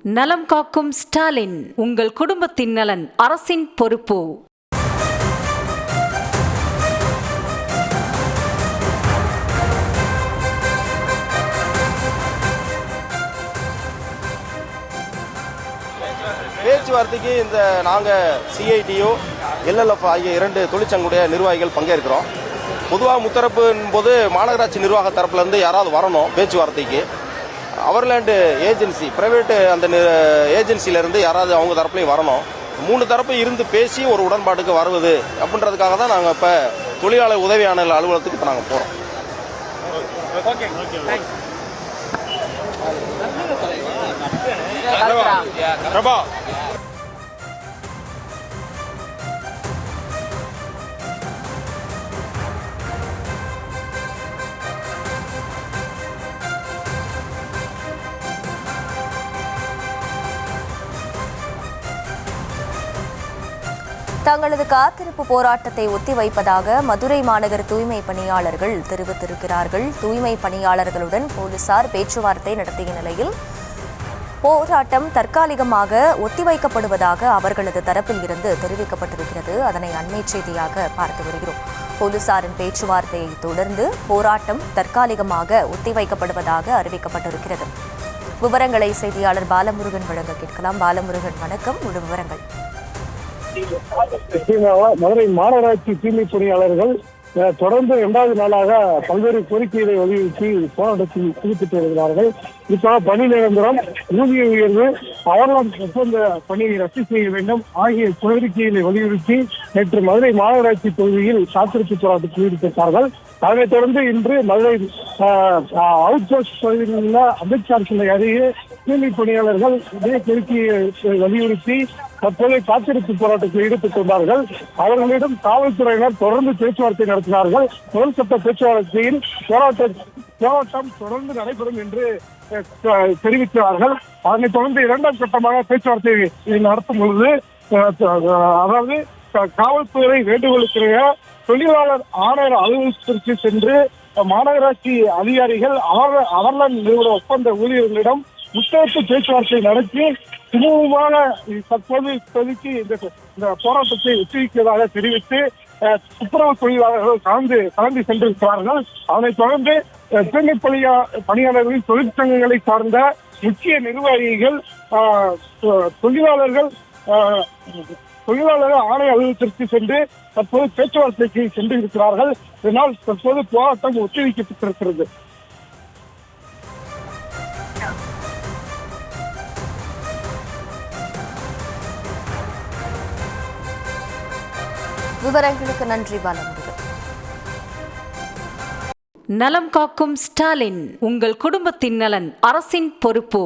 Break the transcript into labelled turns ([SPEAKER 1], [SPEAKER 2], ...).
[SPEAKER 1] நலம் காக்கும் ஸ்டாலின், உங்கள் குடும்பத்தின் நலன் அரசின் பொறுப்பு.
[SPEAKER 2] பேச்சுவார்த்தைக்கு நாங்கள் சிஐடியு எல்எல்எஃப் ஆகிய 2 தொழிற்சங்குடைய நிர்வாகிகள் பங்கேற்கிறோம். பொதுவாக முத்தரப்பின் போது மாநகராட்சி நிர்வாக தரப்புலேருந்து யாராவது வரணும் பேச்சுவார்த்தைக்கு. அவர்லேண்டு ஏஜென்சி பிரைவேட்டு அந்த ஏஜென்சியிலேருந்து யாராவது அவங்க தரப்புலையும் வரணும். 3 தரப்பு இருந்து பேசி ஒரு உடன்பாட்டுக்கு வருவது அப்படின்றதுக்காக தான் நாங்கள் இப்போ தொழிலாளர் உதவி ஆணையர் அலுவலகத்துக்கு இப்போ நாங்கள் போகிறோம்.
[SPEAKER 3] தங்களது காத்திருப்பு போராட்டத்தை ஒத்திவைப்பதாக மதுரை மாநகர தூய்மை பணியாளர்கள் தெரிவித்திருக்கிறார்கள். தூய்மை பணியாளர்களுடன் போலீசார் பேச்சுவார்த்தை நடத்திய நிலையில் போராட்டம் தற்காலிகமாக ஒத்திவைக்கப்படுவதாக அவர்களது தரப்பில் இருந்து தெரிவிக்கப்பட்டிருக்கிறது. அதனை அண்மை செய்தியாக பார்த்து வருகிறோம். போலீசாரின் பேச்சுவார்த்தையை தொடர்ந்து போராட்டம் தற்காலிகமாக ஒத்திவைக்கப்படுவதாக அறிவிக்கப்பட்டிருக்கிறது. விவரங்களை செய்தியாளர் பாலமுருகன் வழங்க கேட்கலாம். பாலமுருகன், வணக்கம். உங்கள் விவரங்கள்.
[SPEAKER 4] மதுரை மாநகராட்சி தூய்மை பணியாளர்கள் தொடர்ந்து 2வது நாளாக பல்வேறு கோரிக்கைகளை வலியுறுத்தி போராட்டத்தில் ஈடுபட்டு வருகிறார்கள். குறிப்பாக பணி நிரந்தரம், ஊதிய உயர்வு, அவர்லாம் ஒப்பந்த பணியை ரத்து செய்ய வேண்டும் ஆகிய கோரிக்கைகளை வலியுறுத்தி நேற்று மதுரை மாநகராட்சி பகுதியில் காத்திருப்பு போராட்டத்தில் ஈடுபட்டார்கள். அதனைத் தொடர்ந்து இன்று மதுரை அவுட் போஸ்ட் பகுதியில் உள்ள அம்பேத்கர் சிலை அருகே தூய்மை பணியாளர்கள் இதே கோரிக்கையை வலியுறுத்தி தற்போது காத்திருப்பு போராட்டத்தில் ஈடுபட்டு வந்தார்கள். அவர்களிடம் காவல்துறையினர் தொடர்ந்து பேச்சுவார்த்தை நடத்தினார்கள். முதல் கட்ட பேச்சுவார்த்தையில் போராட்டம் தொடர்ந்து நடைபெறும் என்று தெரிவித்தார்கள். அதனைத் தொடர்ந்து 2ஆம் கட்டமாக பேச்சுவார்த்தை நடத்தும் பொழுது அதாவது காவல்துறை வேண்டுகோளுக்கிறைய தொழிலாளர் ஆணையர் அலுவலகத்திற்கு சென்று மாநகராட்சி அதிகாரிகள் அவர்லான் நிறுவன ஒப்பந்த ஊழியர்களிடம் முத்தரப்பு பேச்சுவார்த்தை நடத்தி சுமூகமான இப்போதைக்கு இந்த போராட்டத்தை ஒத்திவைப்பதாக தெரிவித்து துப்புரவு தொழிலாளர்கள் கலந்து சென்றிருக்கிறார்கள். அதனைத் தொடர்ந்து தூய்மை பணியாளர்களின் தொழிற்சங்கங்களை சார்ந்த முக்கிய நிர்வாகிகள் தொழிலாளர் ஆணைய அலுவலகத்திற்கு சென்று தற்போது பேச்சுவார்த்தைக்கு சென்றிருக்கிறார்கள். இதனால் தற்போது போராட்டம் ஒத்திவைக்கப்பட்டிருக்கிறது.
[SPEAKER 3] விவரங்களுக்கு நன்றி பாலமுருகன்.
[SPEAKER 1] நலம் காக்கும் ஸ்டாலின், உங்கள் குடும்பத்தின் நலன் அரசின் பொறுப்பு.